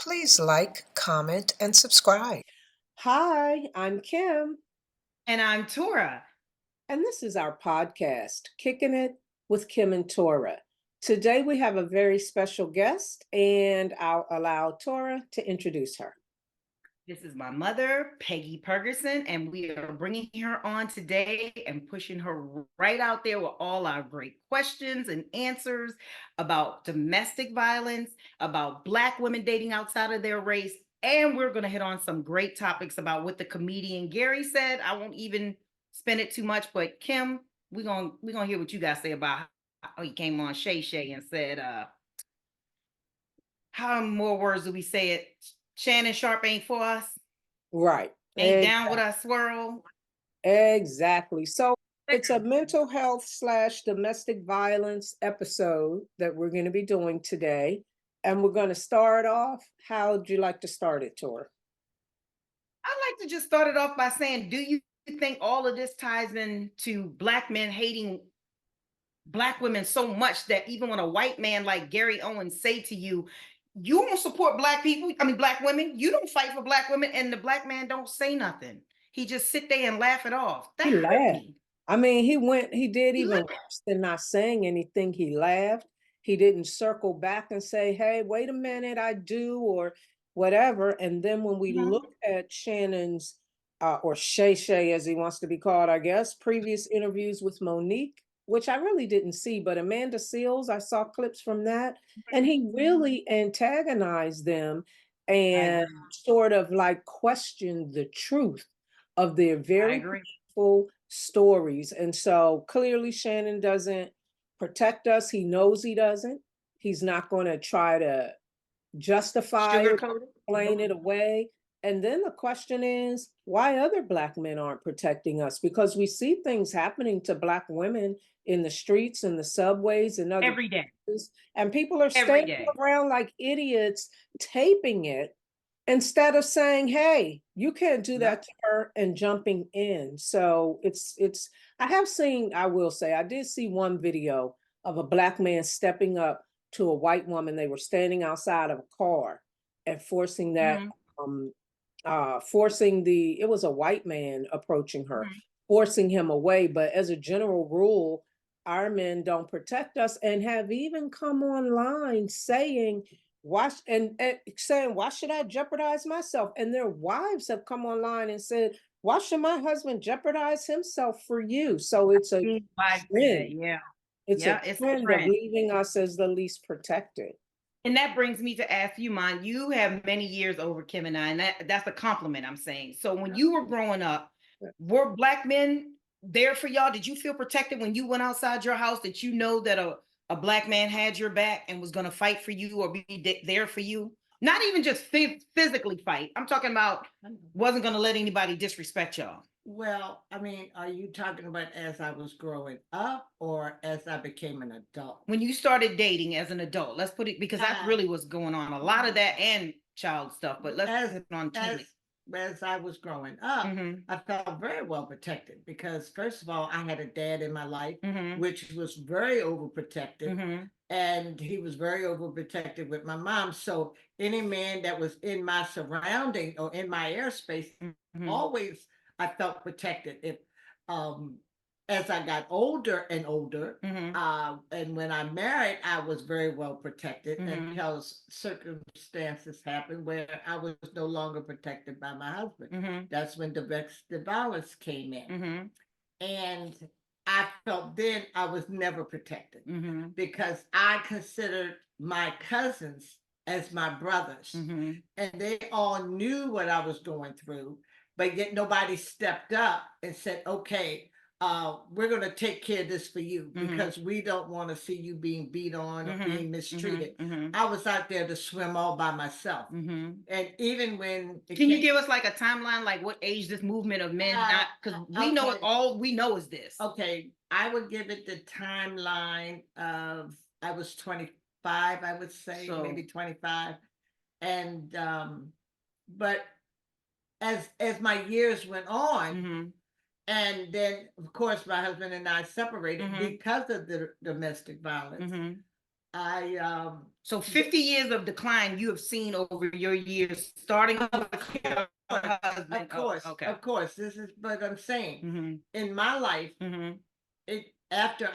Please like, comment, and subscribe. Hi, I'm Kim, And I'm Torah. and this is our podcast, Kicking It with Kim and Torah. Today we have a very special guest, and I'll allow Torah to introduce her. This is my mother, Peggy Perguson, and we are bringing her on today and pushing her right out there with all our great questions and answers about domestic violence, about Black women dating outside of their race. And we're going to hit on some great topics about what the comedian Gary said. I won't even spend it too much, but Kim, we're gonna hear what you guys say about how he came on Shay Shay and said, how more words do we say it? Shannon Sharp ain't for us, Right. ain't down with us, swirl. Exactly. So it's a mental health slash domestic violence episode that we're going to be doing today. And we're going to start off. How would you like to start it, Tor? I'd like to just start it off by saying, do you think all of this ties into Black men hating Black women so much that even when a white man like Gary Owens say to you, you don't support Black people, I mean Black women, you don't fight for Black women, and the Black man don't say nothing. He just sit there and laugh it off. That He hurt laughed. me. I mean, he did He even laughed. worse than not saying anything. He laughed. He didn't circle back and say, hey, wait a minute, I do, or whatever. And then when we Mhm. look at Shannon's, or Shay Shay, as he wants to be called, I guess, previous interviews with Monique, which I really didn't see, but Amanda Seals, I saw clips from that. And he really antagonized them I and agree. sort of like questioned the truth of their I very agree. stories. And so clearly Shannon doesn't protect us. He knows he doesn't. He's not going to try to justify it, Sugarcoat it. explain it away. And then the question is why other Black men aren't protecting us? Because we see things happening to Black women in the streets, in the subways, and other Every day. places, and people are Every standing day. around like idiots taping it instead of saying, hey, you can't do that Yep. to her, and jumping in. So it's I have seen, I will say, I did see one video of a Black man stepping up to a white woman. They were standing outside of a car and forcing that Mhm. um forcing the it was a white man approaching her, Mhm. forcing him away. But as a general rule, our men don't protect us, and have even come online saying and saying, why should I jeopardize myself? And their wives have come online and said, why should my husband jeopardize himself for you? So it's a I said, trend. yeah. It's a Yeah, it's a trend of trend. leaving us as the least protected. And that brings me to ask you, Mon, you have many years over Kim and I, and that's a compliment I'm saying. So when you were growing up, were Black men there for y'all? Did you feel protected when you went outside your house, that you know that a Black man had your back and was going to fight for you or be there for you? Not even just physically fight. I'm talking about wasn't going to let anybody disrespect y'all. Well, I mean, are you talking about as I was growing up or as I became an adult? When you started dating as an adult, let's put it, because that's really what's going on. A lot of that and child stuff, but let's as put it on as teenage. as I was growing up, Mm-hmm. I felt very well protected because first of all, I had a dad in my life, Mm-hmm. which was very overprotective. Mm-hmm. And he was very overprotective with my mom. So any man that was in my surrounding or in my airspace, Mm-hmm. always I felt protected. If um as I got older and older, Mm-hmm. and when I married, I was very well protected Mm-hmm. until circumstances happened where I was no longer protected by my husband. Mm-hmm. That's when domestic violence came in. Mm-hmm. And I felt then I was never protected Mm-hmm. because I considered my cousins as my brothers. Mm-hmm. And they all knew what I was going through, but yet nobody stepped up and said, okay, we're going to take care of this for you because we don't want to see you being beat on or being mistreated. Mm-hmm. I was out there to swim all by myself. Mm-hmm. And even when Can you give us like a timeline, like what age this movement of men, not because we know it, all we know is this. Okay, I would give it the timeline of I was 25, I would say, so, maybe 25. And but as my years went on, and then of course my husband and I separated because of the domestic violence. So 50 years of decline you have seen over your years, starting with your husband. Of course, Okay. of course. This is what I'm saying. Mm-hmm. In my life, Mm-hmm. after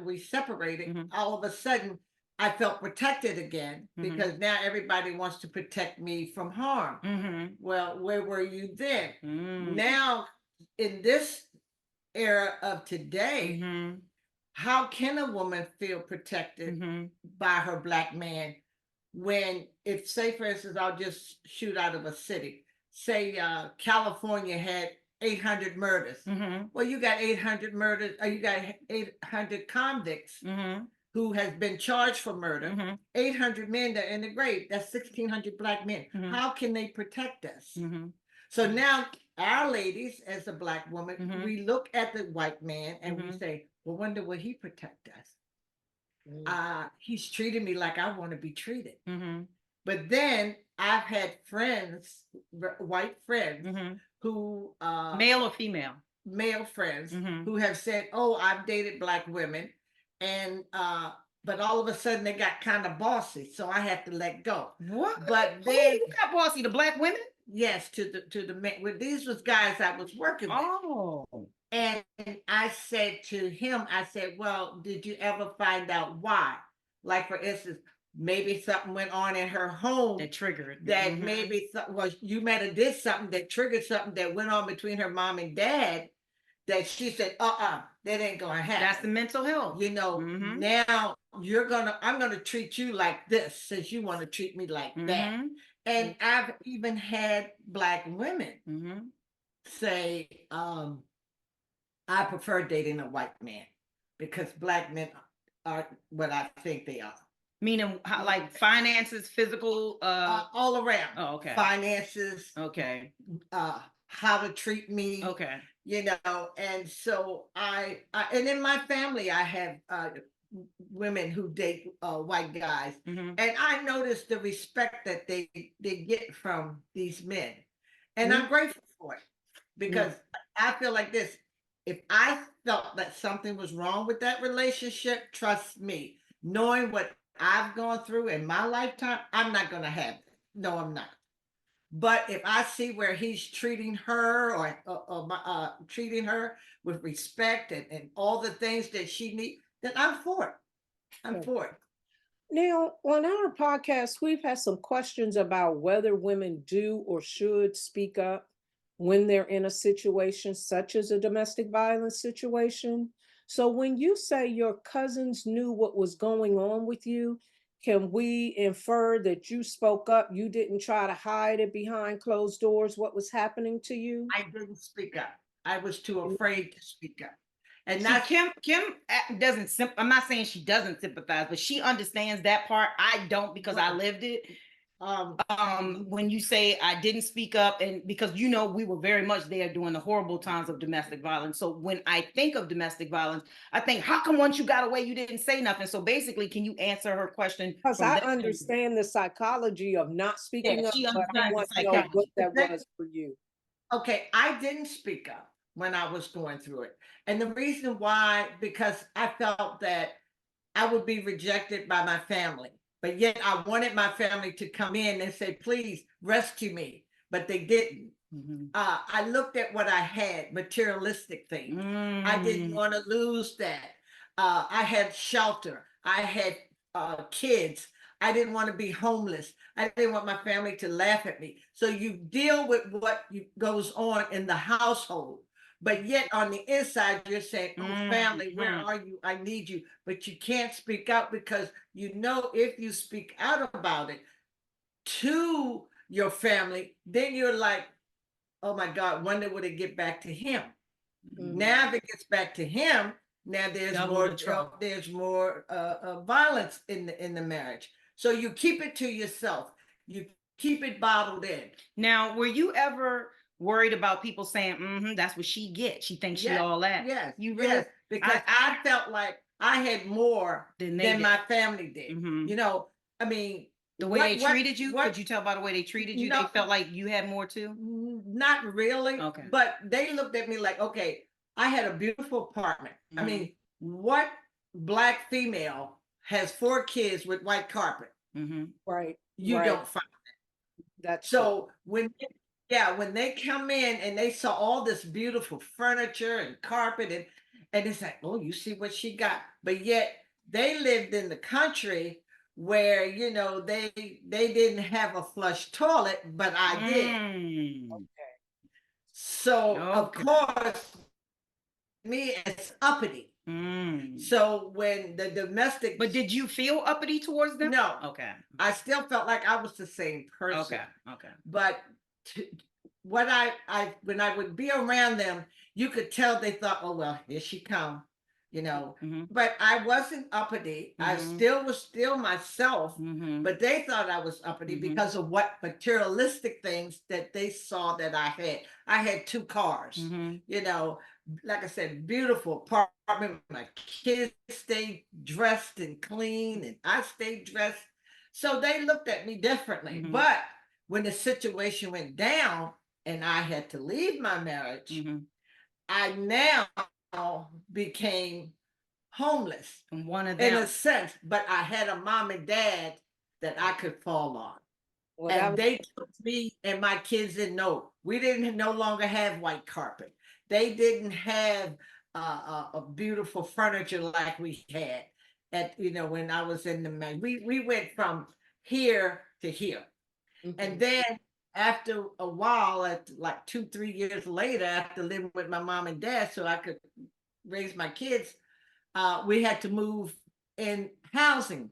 we separated, Mhm. all of a sudden I felt protected again Mhm. because now everybody wants to protect me from harm. Mm-hmm. Well, where were you then? Mm-hmm. Now, in this era of today, Mm-hmm. how can a woman feel protected Mm-hmm. by her black man when, if, say, for instance, I'll just shoot out of a city, say California had 800 murders. Mm-hmm. Well, you got 800 murders, or you got 800 convicts Mm-hmm. who has been charged for murder. Mm-hmm. 800 men that are in the grave. That's 1,600 black men. Mhm. How can they protect us? Mm-hmm. So now our ladies, as a black woman, Mhm. we look at the white man and we Mhm. say, well, wonder will he protect us? He's treating me like I want to be treated. Mm-hmm. But then I've had friends, white friends, Mm-hmm. who Male or female? male friends, Mhm. who have said, "Oh, I've dated black women," and but all of a sudden they got kind of bossy, so I had to let go. What? But then, Who got bossy? The black women? yes, to the men. Well, these was guys I was working with. Oh. And I said to him, I said, well, did you ever find out why? Like, for instance, maybe something went on in her home That triggered. that Mhm. maybe, well, you met her did something that triggered something that went on between her mom and dad that she said, that ain't gonna happen. That's the mental health. You know, Mhm. now I'm gonna treat you like this since you want to treat me like that. Mhm. And I've even had black women Mhm. say, I prefer dating a white man because black men are what I think they are. Meaning, how, like finances, physical. All around. Oh, okay. Finances. Okay. How to treat me. Okay. You know, and so and in my family, I have women who date white guys, Mhm. and I notice the respect that they get from these men, and Mhm. I'm grateful for it because I feel like this. If I felt that something was wrong with that relationship, trust me, knowing what I've gone through in my lifetime, I'm not going to have it. No, I'm not. But if I see where he's treating her or treating her with respect and all the things that she needs, then I'm for it. I'm for it. Now, on our podcast, we've had some questions about whether women do or should speak up when they're in a situation such as a domestic violence situation. So, when you say your cousins knew what was going on with you, can we infer that you spoke up? You didn't try to hide it behind closed doors, what was happening to you? I didn't speak up. I was too afraid to speak up. And See, that's Kim doesn't. I'm not saying she doesn't sympathize, but she understands that part. I don't because I lived it. When you say I didn't speak up, and because we were very much there during the horrible times of domestic violence. So when I think of domestic violence, I think, how come once you got away, you didn't say nothing? So basically, can you answer her question? Because from I that understand the psychology of not speaking up, she but I understands want the to know what psychology. that was for you. okay. I didn't speak up when I was going through it. And the reason why, because I felt that I would be rejected by my family. But yet I wanted my family to come in and say, please rescue me. But they didn't. Mhm. I looked at what I had, materialistic things. I didn't want to lose that. I had shelter. I had kids. I didn't want to be homeless. I didn't want my family to laugh at me. So you deal with what goes on in the household. But yet on the inside, you're saying, oh, family, where are you? I need you. But you can't speak out because if you speak out about it to your family, then you're like, oh my God, wonder would it get back to him? Now if it gets back to him, now there's more violence in the marriage. So you keep it to yourself. You keep it bottled in. Now, were you ever worried about people saying, that's what she gets? She thinks she all that. Yes. You really? Yes, because I felt like I had more than my family did. Mhm. I mean, the way they treated you, could you tell by the way they treated you? No. They felt like you had more too? Not really. Okay. But they looked at me like, okay, I had a beautiful apartment. I mean, what black female has 4 kids with white carpet. Right. You right. don't find. That's true. So when they come in and they saw all this beautiful furniture and carpet and it's like, oh, you see what she got. But yet they lived in the country where, you know, they didn't have a flush toilet, but I did. Okay. So of course, me it's uppity. So when the domestic, But did you feel uppity towards them? no, Okay. I still felt like I was the same person. Okay. But what I when I would be around them, you could tell they thought, oh well, here she come, you know. But I wasn't uppity. I was still myself. But they thought I was uppity because of what materialistic things that they saw that I had. I had 2 cars, you know. Like I said, beautiful apartment. My kids stayed dressed and clean, and I stayed dressed. So they looked at me differently. But when the situation went down and I had to leave my marriage, I now became homeless. And one of them, in a sense, but I had a mom and dad that I could fall on. Well, And they took me and my kids didn't know. We didn't no longer have white carpet. They didn't have a beautiful furniture like we had at, you know, when I was in the man. We went from here to here. And then after a while, at like 2-3 years later, after living with my mom and dad so I could raise my kids, we had to move in housing.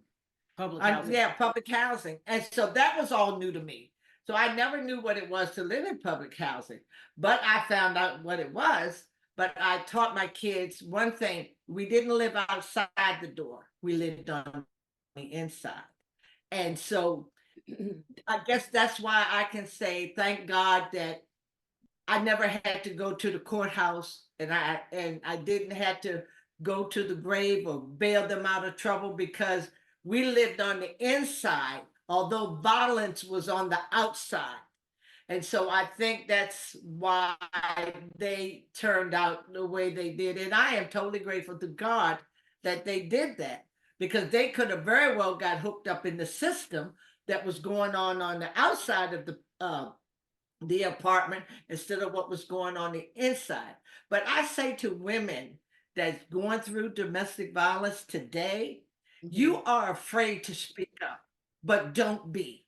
public housing. Yeah, public housing. And so that was all new to me. So I never knew what it was to live in public housing, but I found out what it was. But I taught my kids one thing: we didn't live outside the door, we lived on the inside. And so I guess that's why I can say thank God that I never had to go to the courthouse, and I didn't have to go to the grave or bail them out of trouble, because we lived on the inside, although violence was on the outside. And so I think that's why they turned out the way they did. And I am totally grateful to God that they did that, because they could have very well got hooked up in the system that was going on the outside of the apartment instead of what was going on the inside. But I say to women that's going through domestic violence today, you are afraid to speak up, but don't be.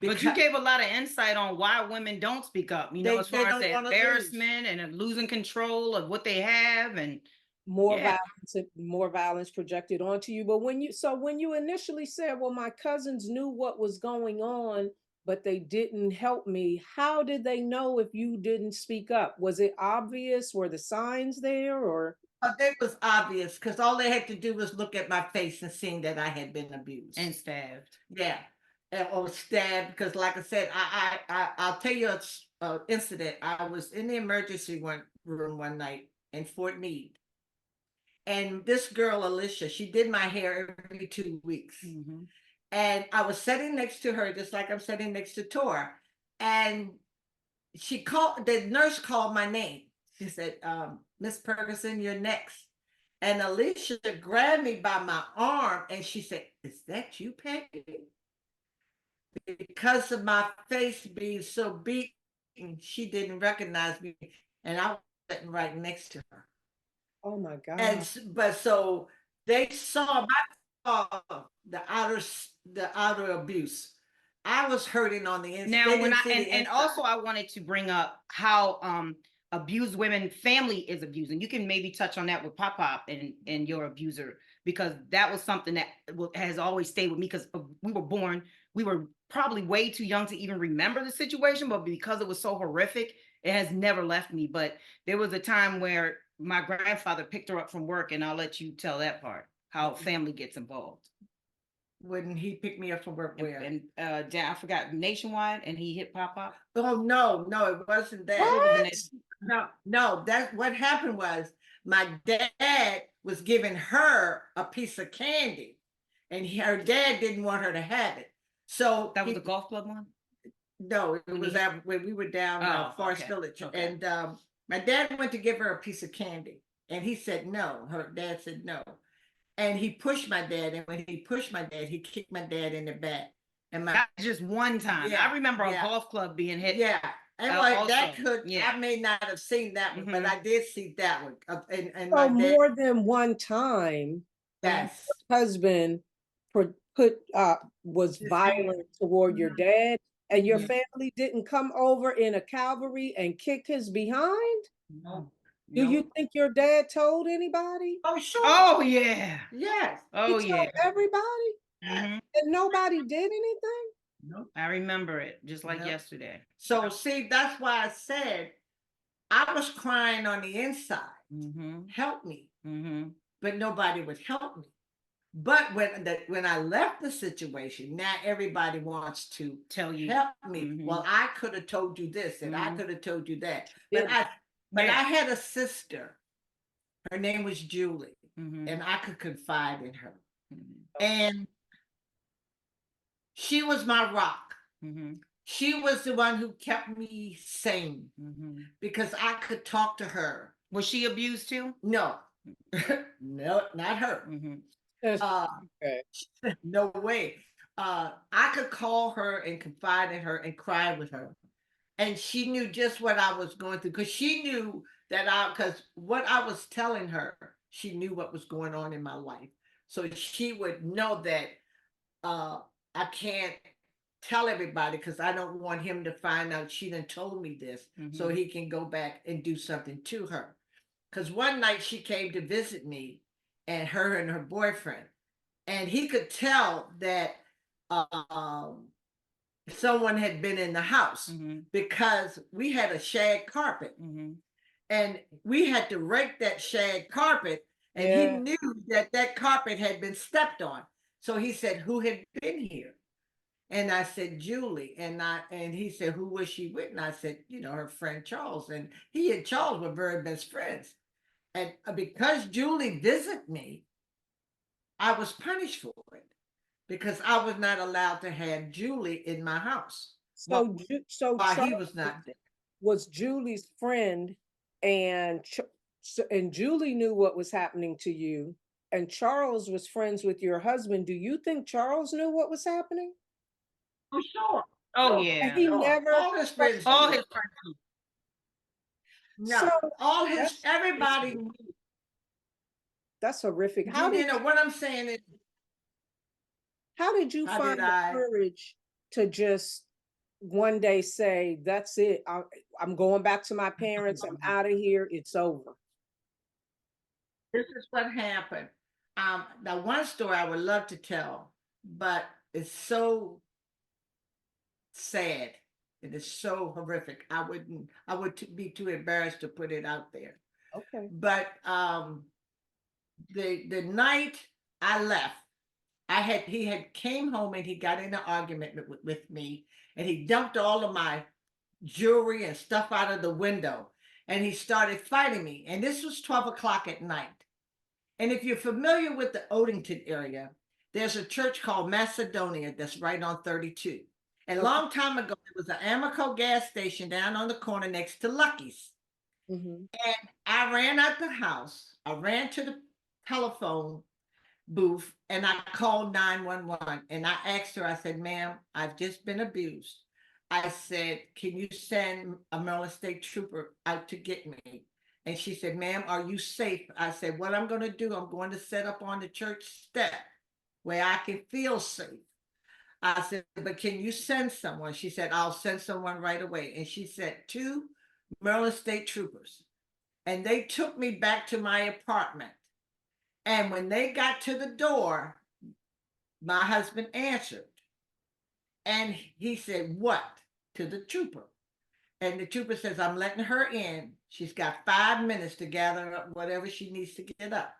But you gave a lot of insight on why women don't speak up, you know, as far as the embarrassment and losing control of what they have, and more violence projected onto you. But when you initially said, well, my cousins knew what was going on, but they didn't help me, how did they know if you didn't speak up? Was it obvious? Were the signs there, or? It was obvious, because all they had to do was look at my face and seeing that I had been abused and stabbed. Yeah, or stabbed. Because, like I said, I'll tell you an incident. I was in the emergency room one night in Fort Meade, and this girl Alicia, she did my hair every 2 weeks, and I was sitting next to her, just like I'm sitting next to Tor, and the nurse called my name. She said, Miss Perguson, you're next. And Alicia grabbed me by my arm and she said, is that you, Peggy? Because of my face being so beaten, she didn't recognize me. And I was sitting right next to her. Oh my God. But so they saw the outer abuse. I was hurting on the inside. Now, and also I wanted to bring up how abused women family is abusing. You can maybe touch on that with Pop and your abuser, because that was something that has always stayed with me, because we were probably way too young to even remember the situation, but because it was so horrific, it has never left me. But there was a time where my grandfather picked her up from work, and I'll let you tell that part, how family gets involved. When he picked me up from work, where? And I forgot, Nationwide, and he hit Pop. Oh no, it wasn't that. What? No, that's what happened was my dad was giving her a piece of candy, and her dad didn't want her to have it. So that was the golf club one? No, it was when we were down Forest Village. And my dad went to give her a piece of candy, and he said no. Her dad said no. and he pushed my dad. And when he pushed my dad, he kicked my dad in the back. And That's just one time. Yeah, I remember a yeah. golf club being hit. Yeah. And well, that also. could, Yeah. I may not have seen that one, but Mhm. I did see that one. And So my dad, more than one time, yes, husband was violent toward your dad, and your Mhm. family didn't come over in a cavalry and kick his behind? No, Do no. you think your dad told anybody? Oh, sure. Oh yeah. Yes. He Oh told yeah. everybody, Mhm. and nobody did anything? No. I remember it just like No. yesterday. So see, that's why I said I was crying on the inside. Mhm. Help me. Mhm. But nobody would help me. But when I left the situation, now everybody wants to Tell you. help me. Mhm. Well, I could have told you this, and I Mhm. could have told you that. Yeah. But Yeah. I had a sister. Her name was Julie, Mhm. and I could confide in her. Mhm. And she was my rock. Mhm. She was the one who kept me sane Mhm. because I could talk to her. Was she abused too? No, no, not her. Mhm. Yes. Uh, Okay. no way. I could call her and confide in her and cry with her. And she knew just what I was going through because she knew because what I was telling her, she knew what was going on in my life. So she would know that uh, I can't tell everybody because I don't want him to find out she done told me this so Mhm. he can go back and do something to her. Because one night she came to visit me and her boyfriend, and he could tell that um, someone had been in the house Mhm. because we had a shag carpet Mhm. and we had to rake that shag carpet, and he Yeah. knew that that carpet had been stepped on. So he said, "Who had been here?" And I said, "Julie." And he said, "Who was she with?" And I said, "Her friend Charles." And he and Charles were very best friends. And because Julie visited me, I was punished for it because I was not allowed to have Julie in my house So while he Charles was not there. was Julie's friend, and and Julie knew what was happening to you, and Charles was friends with your husband. Do you think Charles knew what was happening? For sure. Oh Sure. And yeah. he Sure. never All his friends All knew. his friends. so No, that's everybody knew. that's horrific. What I'm saying is, How did you how did find the I? courage to just one day say, that's it, I'm going back to my parents, I'm out of here, it's over? This is what happened. Now one story I would love to tell, but it's so sad. It is so horrific. I would be too embarrassed to put it out there. Okay. But the night I left, he had came home and he got in an argument with me, and he dumped all of my jewelry and stuff out of the window, and he started fighting me. And this was 12 o'clock at night. And if you're familiar with the Odenton area, there's a church called Macedonia that's right on 32. And a Okay. long time ago, there was an Amoco gas station down on the corner next to Lucky's. Mm-hmm. And I ran out the house. I ran to the telephone booth and I called 911 and I asked her, I said, "Ma'am, I've just been abused." I said, "Can you send a Maryland State Trooper out to get me?" And she said, "Ma'am, are you safe?" I said, "What I'm going to do, I'm going to set up on the church step where I can feel safe." I said, "But can you send someone?" She said, "I'll send someone right away." And she sent two Maryland State Troopers. And they took me back to my apartment. And when they got to the door, my husband answered. And he said, "What?" to the trooper. And the trooper says, "I'm letting her in. She's got 5 minutes to gather up whatever she needs to get up."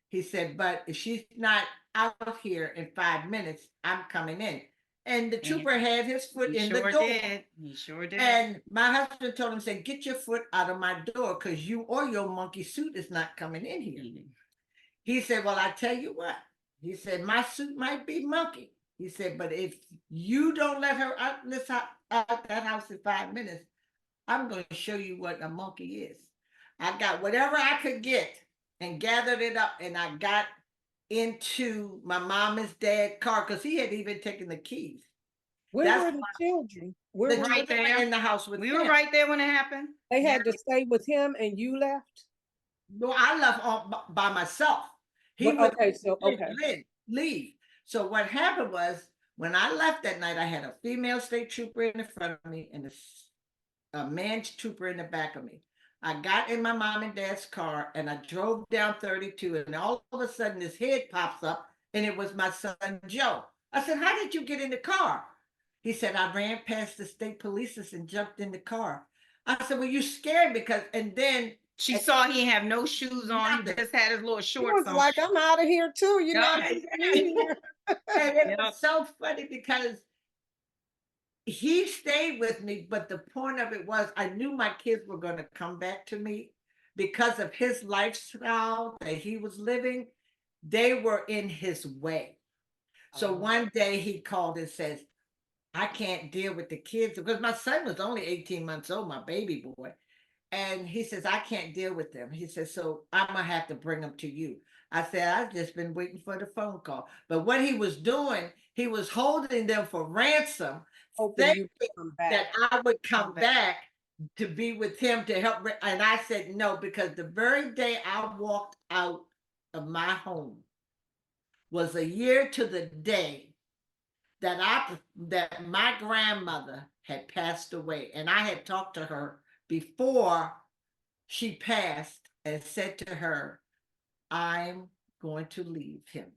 He said, "But if she's not out here in 5 minutes, I'm coming in." And the trooper had his foot He in the sure door. did. He sure did. And my husband told him, said, "Get your foot out of my door because you or your monkey suit is not coming in here." He said, "Well, I tell you what." He said, "My suit might be monkey." He said, "But if you don't let her out that house in 5 minutes, I'm going to show you what a monkey is." I got whatever I could get and gathered it up, and I got into my mom and dad's car because he had even taken the keys. Where That's were the children? Where the were Right children were there. in the house with We him. were right there when it happened. they Yeah. had to stay with him and you left? No, I left by myself. He But would okay, so leave. So what happened was when I left that night, I had a female state trooper in the front of me and a man trooper in the back of me. I got in my mom and dad's car and I drove down 32, and all of a sudden this head pops up and it was my son Joe. I said, "How did you get in the car?" He said, "I ran past the state police and jumped in the car." I said, "Well, you scared because," and then She saw he didn't have no shoes on. He nothing. just had his little he shorts was on. like, I'm out of here too. You're Yeah. not in here. And it Yep. was so funny because he stayed with me, but the point of it was I knew my kids were going to come back to me because of his lifestyle that he was living. They were in his way. So one day he called and says, "I can't deal with the kids," because my son was only 18 months old, my baby boy. And he says, "I can't deal with them." He says, "So I'm going to have to bring them to you." I said, "I've just been waiting for the phone call." But what he was doing, he was holding them for ransom, Hoping thinking you would come back. that I would come back to be with him to help. And I said, "No," because the very day I walked out of my home was a year to the day that my grandmother had passed away. And I had talked to her before she passed and said to her, "I'm going to leave him."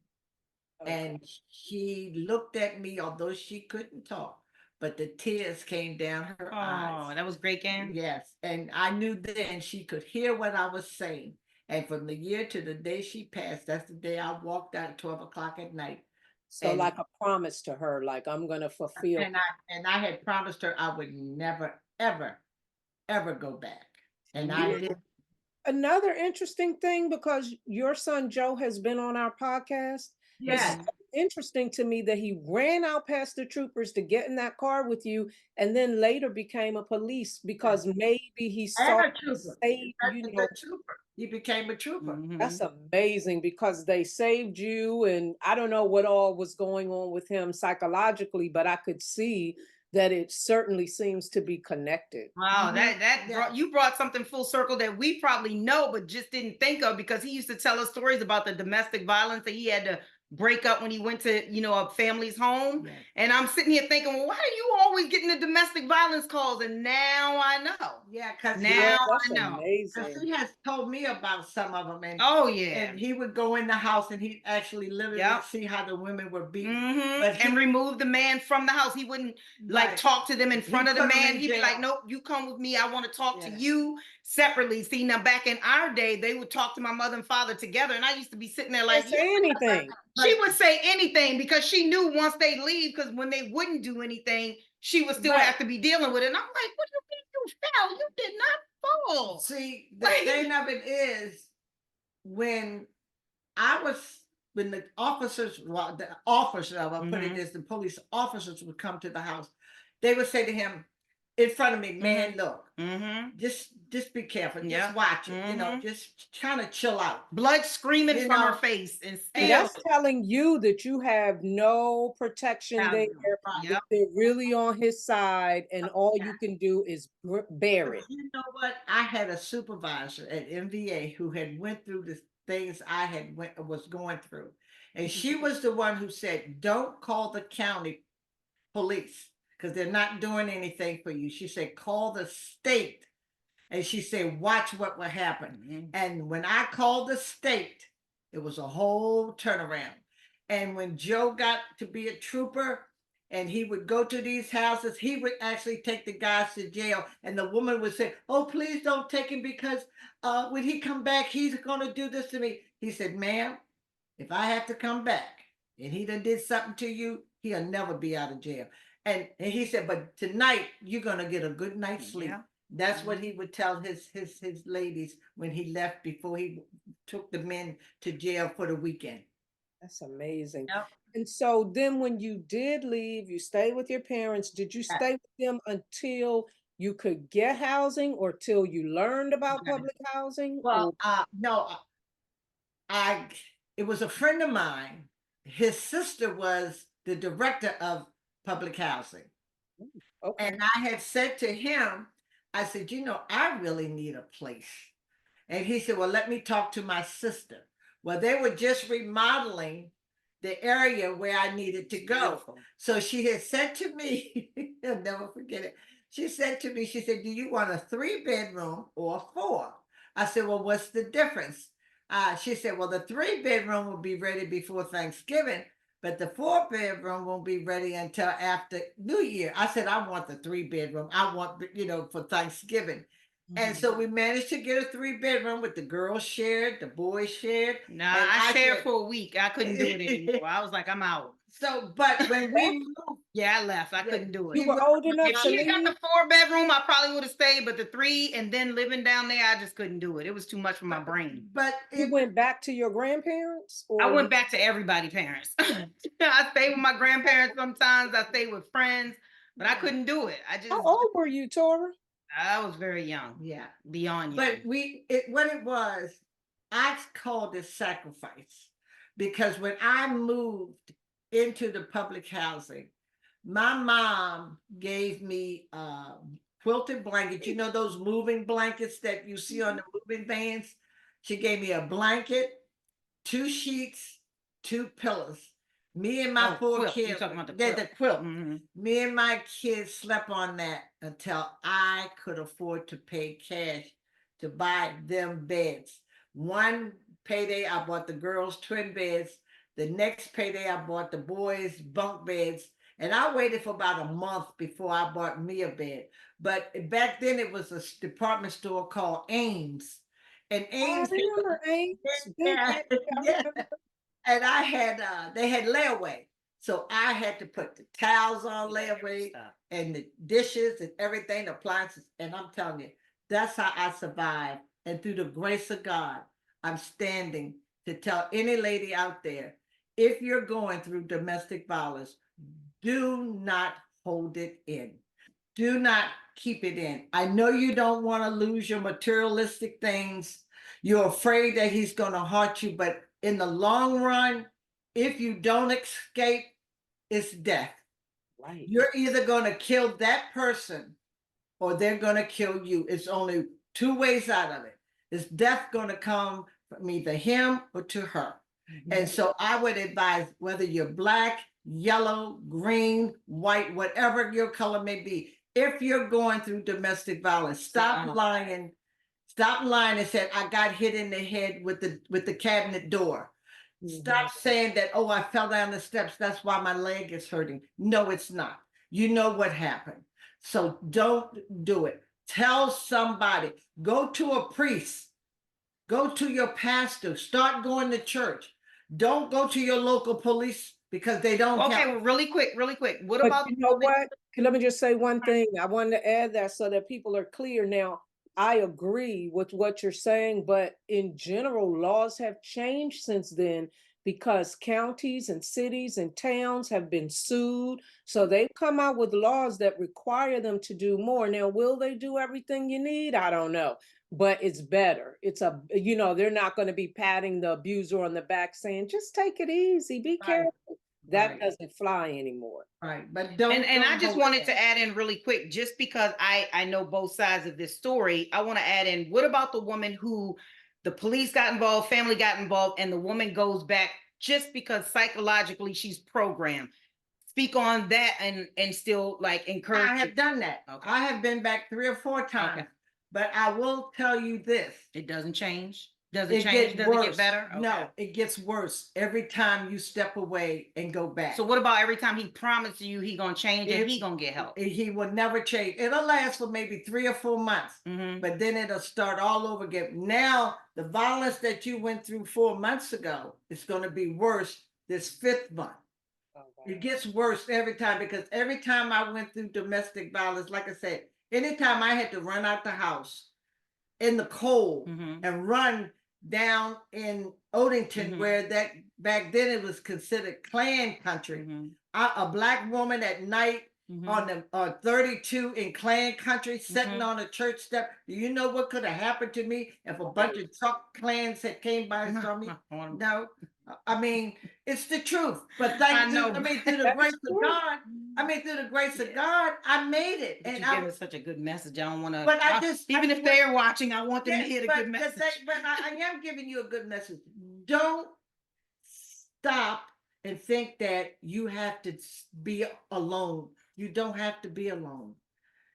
Okay. And she looked at me, although she couldn't talk, but the tears came down her eyes. Oh, that was great, Kim. Yes. And I knew then she could hear what I was saying. And from the year to the day she passed, that's the day I walked out at 12 o'clock at night. So And like a promise to her, like I'm gonna fulfill. and I had promised her I would never, ever, ever go back. And I did. Another interesting thing, because your son Joe has been on our podcast. Yes. It's interesting to me that he ran out past the troopers to get in that car with you, and then later became a police because maybe he saw And a trooper. saved, you know. Trooper. He became a trooper. That's amazing because they saved you, and I don't know what all was going on with him psychologically, but I could see that it certainly seems to be connected. Wow, that Yeah. you brought something full circle that we probably know but just didn't think of, because he used to tell us stories about the domestic violence that he had to break up when he went to, a family's home. Yes. And I'm sitting here thinking, well, why are you always getting the domestic violence calls? And now I know. Yeah, because Now That's I know. amazing. he has told me about some of them. And Oh yeah. and he would go in the house and he'd actually literally Yep. see how the women were beaten. Mhm. And remove the man from the house. He wouldn't like talk to them in front of the put 'em man. in He'd be jail. like, "Nope, you come with me. I want to talk to Yeah. you separately." See, now back in our day, they would talk to my mother and father together, and I used to be sitting there like, Can't say anything. she would say anything because she knew once they leave, because when they wouldn't do anything, she would still Right. have to be dealing with it. And I'm like, "What do you mean you fell? You did not fall." See, the thing of it is, when the officers, well, the officers, I'll put it as the police officers would come to the house, they would say to him in front of me, "Man, look, just be careful, just watch it, just kind of chill out." Blood screaming from her face, and And still. that's telling you that you have no protection there, Right. that they're really on his side, and all you can do is bear it. You know what? I had a supervisor at MVA who had went through the things I was going through, and she was the one who said, "Don't call the county police because they're not doing anything for you." She said, "Call the state." And she said, "Watch what will happen." And when I called the state, it was a whole turnaround. And when Joe got to be a trooper and he would go to these houses, he would actually take the guys to jail. And the woman would say, "Oh, please don't take him because when he come back, he's going to do this to me." He said, "Ma'am, if I have to come back and he done did something to you, he'll never be out of jail." And he said, "But tonight you're going to get a good night's sleep." Yeah. That's what he would tell his ladies when he left before he took the men to jail for the weekend. That's amazing. Yep. And so then when you did leave, you stayed with your parents. Did you stay with them until you could get housing or till you learned about public housing? Well, no, I it was a friend of mine. His sister was the director of public housing. Okay. And I had said to him, I said, I really need a place. And he said, well, let me talk to my sister. Well, they were just remodeling the area where I needed to go. Beautiful. So she had said to me, I'll never forget it. She said to me, she said, do you want a 3-bedroom or a 4? I said, well, what's the difference? She said, well, the 3-bedroom will be ready before Thanksgiving, but the 4-bedroom won't be ready until after New Year. I said, I want the 3-bedroom. I want, for Thanksgiving. And so we managed to get a 3-bedroom with the girls shared, the boys shared. Nah, and I shared said, for a week. I couldn't do it anymore. I was like, I'm out. So, but when we moved, Yeah, I left. I couldn't do it. You were old enough If to she had got leave? the 4-bedroom, I probably would have stayed, but the 3 and then living down there, I just couldn't do it. It was too much for my brain. but You went back to your grandparents? Or I went back to everybody's parents. I stayed with my grandparents sometimes. I stayed with friends, but I couldn't do it. How old were you, Torra? I was very young. Yeah. Beyond young. But what it was, I called it sacrifice, because when I moved into the public housing, my mom gave me quilted blankets. You know those moving blankets that you see on the moving vans? She gave me a blanket, 2 sheets, 2 pillows. Me and my 4 quilt. kids. You're talking about the Yeah, quilt. the quilt. Mm-hmm. Me and my kids slept on that until I could afford to pay cash to buy them beds. One payday, I bought the girls' twin beds. The next payday, I bought the boys' bunk beds. And I waited for about a month before I bought me a bed. But back then, it was a department store called Ames. And Ames. I remember Ames. Yeah, I yeah. remember. And I had, they had layaway. So I had to put the towels on layaway and the dishes and everything, the appliances. And I'm telling you, that's how I survived. And through the grace of God, I'm standing to tell any lady out there, if you're going through domestic violence, do not hold it in. Do not keep it in. I know you don't want to lose your materialistic things. You're afraid that he's going to hurt you, but in the long run, if you don't escape, it's death. Right. You're either going to kill that person or they're going to kill you. It's only 2 ways out of it. Is death going to come from either him or to her? And so I would advise, whether you're black, yellow, green, white, whatever your color may be, if you're going through domestic violence, stop lying. Stop lying and say, I got hit in the head with the cabinet door. Stop saying that, oh, I fell down the steps, that's why my leg is hurting. No, it's not. You know what happened. So don't do it. Tell somebody. Go to a priest. Go to your pastor. Start going to church. Don't go to your local police, because they don't help. Well, really quick. What But about you know what? Let me just say one thing. I wanted to add that so that people are clear now. I agree with what you're saying, but in general, laws have changed since then, because counties and cities and towns have been sued. So they've come out with laws that require them to do more. Now, will they do everything you need? I don't know, but it's better. They're not going to be patting the abuser on the back saying, just take it easy, be careful. That doesn't fly anymore. Right, but don't. And I just wanted to add in really quick, just because I know both sides of this story, I want to add in, what about the woman who the police got involved, family got involved, and the woman goes back just because psychologically she's programmed? Speak on that and still like encourage. I have done that. Okay. I have been back 3 or 4 times. Okay. But I will tell you this. It doesn't change. Does it change? Does it get better? Okay. No, it gets worse every time you step away and go back. So what about every time he promises you he gonna change and he gonna get help? He will never change. It'll last for maybe 3 or 4 months, but then it'll start all over again. Now, the violence that you went through 4 months ago is going to be worse this 5th month. It gets worse every time, because every time I went through domestic violence, like I said, anytime I had to run out the house in the cold and run down in Odenton, where that back then it was considered Klan country. A black woman at night on the 32 in Klan country, sitting on a church step. Do you know what could have happened to me if a bunch of truck Klans had came by and saw me? No. I mean, it's the truth. But I know. through the grace of God, through the grace of God, I made it. But And you're giving such a good message. I don't want to. But even if they're watching, I want them to yes, hear the but good message. I am giving you a good message. Don't stop and think that you have to be alone. You don't have to be alone.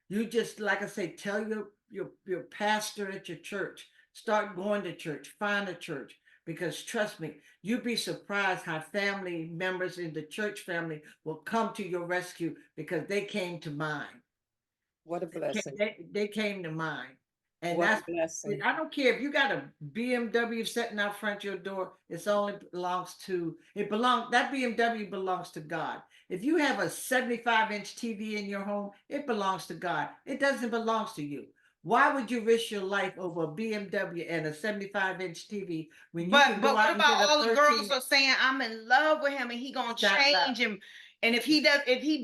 You just, like I say, tell your pastor at your church. Start going to church. Find a church. Because trust me, you'd be surprised how family members in the church family will come to your rescue because they came to mine. What a blessing. They came to mine. And What that's, a blessing. I don't care if you got a BMW sitting out front your door, that BMW belongs to God. If you have a 75-inch TV in your home, it belongs to God. It doesn't belong to you. Why would you risk your life over a BMW and a 75-inch TV when you can go But out what and about get a all the 13? girls are saying I'm in love with him and he gonna change him? And if he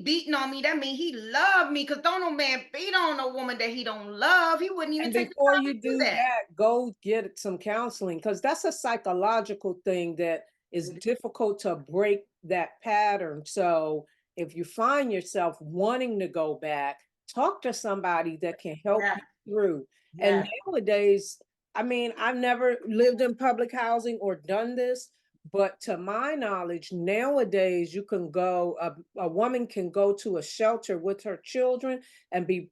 beating on me, that means he love me. Cause don't no man beat on a woman that he don't love. He wouldn't even And take the before time you to do do that. that, go get some counseling because that's a psychological thing that is difficult to break that pattern. So if you find yourself wanting to go back, talk to somebody that can help Yeah. you through. Yeah. And nowadays, I mean, I've never lived in public housing or done this, but to my knowledge, nowadays you can go, a woman can go to a shelter with her children and be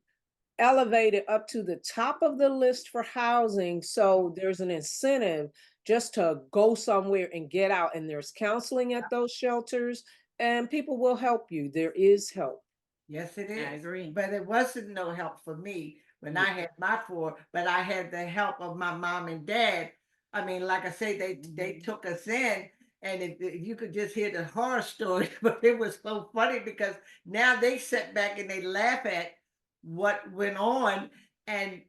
elevated up to the top of the list for housing. So there's an incentive just to go somewhere and get out. And there's counseling at those shelters, and people will help you. There is help. Yes, it is. I agree. But it wasn't no help for me when I had my four, but I had the help of my mom and dad. I mean, like I say, they took us in, and if you could just hear the horror story, but it was so funny because now they sit back and they laugh at what went on. And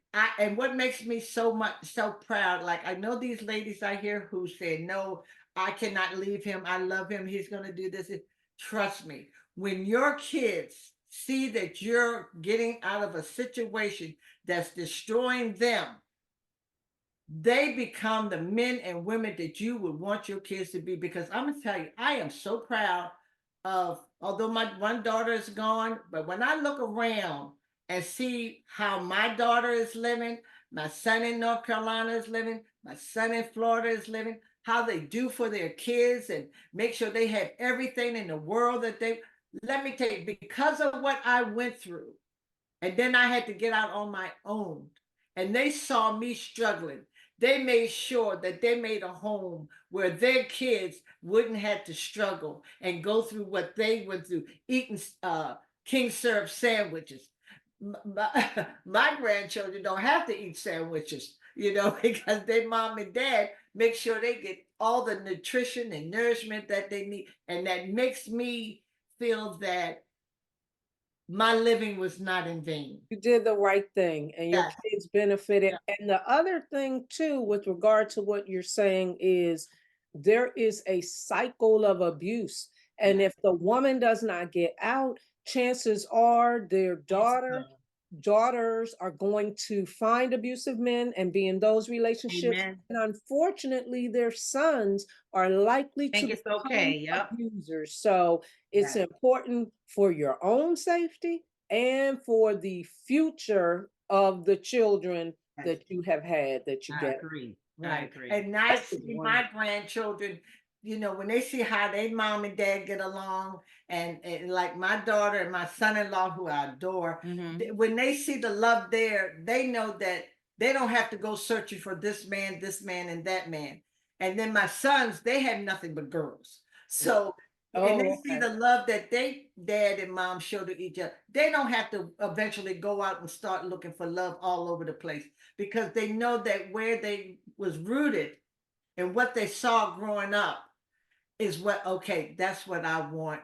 what makes me so proud, like I know these ladies I hear who say, no, I cannot leave him. I love him. He's gonna do this. Trust me, when your kids see that you're getting out of a situation that's destroying them, they become the men and women that you would want your kids to be. Because I'm gonna tell you, I am so proud of, although my one daughter is gone, but when I look around and see how my daughter is living, my son in North Carolina is living, my son in Florida is living, how they do for their kids and make sure they have everything in the world that they, let me tell you, because of what I went through, and then I had to get out on my own, and they saw me struggling. They made sure that they made a home where their kids wouldn't have to struggle and go through what they went through, eating king syrup sandwiches. My grandchildren don't have to eat sandwiches, because their mom and dad make sure they get all the nutrition and nourishment that they need. And that makes me feel that my living was not in vain. You did the right thing and your Yes. kids benefited. Yeah. And the other thing too, with regard to what you're saying, is there is a cycle of abuse. And if the woman does not get out, chances are their daughters are going to find abusive men and be in those relationships. Amen. And unfortunately, their sons are likely to Think it's become okay. Yep. abusers. So it's important for your own safety and for the future of the children that you have had, that you I get. agree. I Right. agree. And I That's see wonderful. my grandchildren, when they see how they mom and dad get along, and like my daughter and my son-in-law, who I adore, when they see the love there, they know that they don't have to go searching for this man, and that man. And then my sons, they have nothing but girls. So, and they see the love that they dad and mom show to each other. They don't have to eventually go out and start looking for love all over the place, because they know that where they was rooted and what they saw growing up is what, okay, that's what I want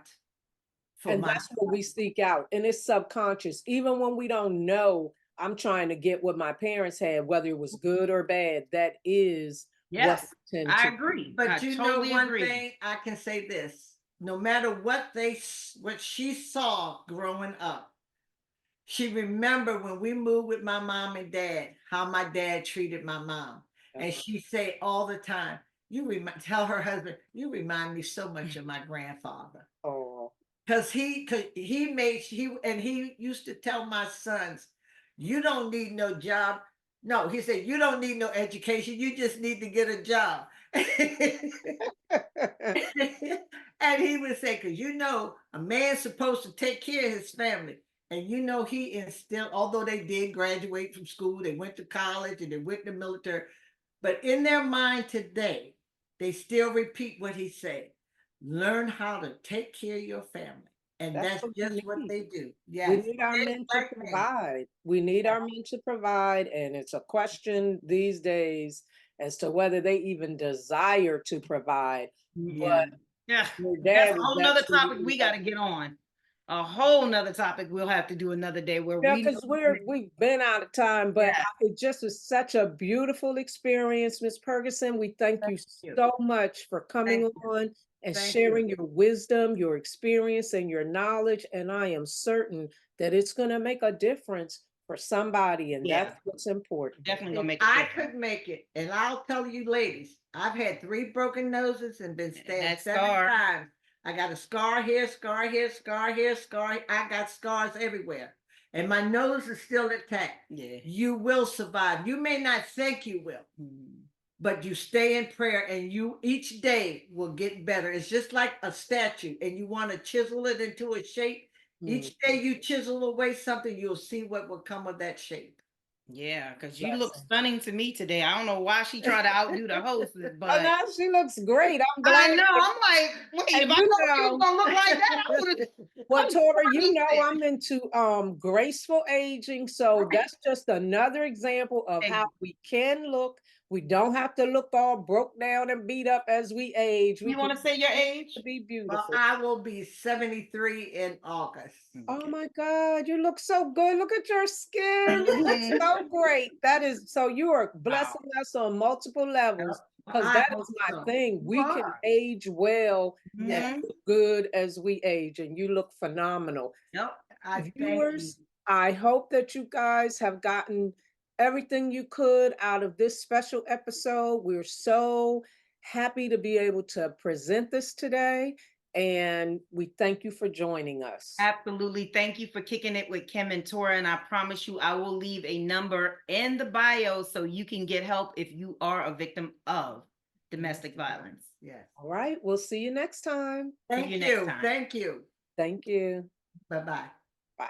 for And my that's what we seek out. And it's subconscious. Even when we don't know, I'm trying to get what my parents had, whether it was good or bad. That is what Yes, we tend I to. agree. But I totally one agree. thing I can say this: no matter what she saw growing up, she remembered when we moved with my mom and dad, how my dad treated my mom. And she say all the time, tell her husband, you remind me so much of my grandfather. Oh, Cause he used to tell my sons, you don't need no job. No, he said, you don't need no education. You just need to get a job. And he would say, because a man's supposed to take care of his family. And he instilled, although they did graduate from school, they went to college and they went to the military, but in their mind today, they still repeat what he said. Learn how to take care of your family. And that's that's what we just what need. they do. We Yes. need our It's men to like men. provide. We need our men to provide, and it's a question these days as to whether they even desire to provide. Yeah. But Yeah. your That's dad a was whole nother topic absolutely we got right. to get on. A whole nother topic we'll have to do another day where Yeah, we know. because we've been out of time, but Yeah. it just was such a beautiful experience, Miss Perguson. We thank you Thank you. so much for coming Thank you. on and Thank sharing you. your wisdom, your experience, and your knowledge. And I am certain that it's going to make a difference for somebody, and Yeah. that's what's important. Definitely If gonna make I it. could make it, and I'll tell you ladies, I've had 3 broken noses and been stabbed That 7 scar. times. I got a scar here, scar here, scar here, scar. I got scars everywhere. And my nose is still intact. Yeah. You will survive. You may not think you will, but you stay in prayer and you each day will get better. It's just like a statue and you want to chisel it into a shape. Each day you chisel away something, you'll see what will come of that shape. Yeah, because you look Blessing. stunning to me today. I don't know why she tried to outdo the host, Oh, but no, she looks great. I'm I glad. know. I'm like, wait, if And I you thought she was know, gonna look like that, I would have. well, Tora, you know I'm into graceful aging, so that's just another example of how we can look. We don't have to look all broke down and beat up as we age. We You can want to say your age? be Well, beautiful. I will be 73 in August. Oh my God, you look so good. Look at your skin. You look so great. That is so you are blessing us on multiple levels because I that hope is my so. thing. You We can are. age well Yes. and look good as we age, and you look phenomenal. Yep. I thank you. Viewers, I hope that you guys have gotten everything you could out of this special episode. We're so happy to be able to present this today, and we thank you for joining us. Absolutely. Thank you for kicking it with Kimm and Torra. And I promise you, I will leave a number in the bio so you can get help if you are a victim of domestic violence. Yes. All right, we'll see you next time. Thank you you. next time. Thank you. Thank you. Bye-bye. Bye.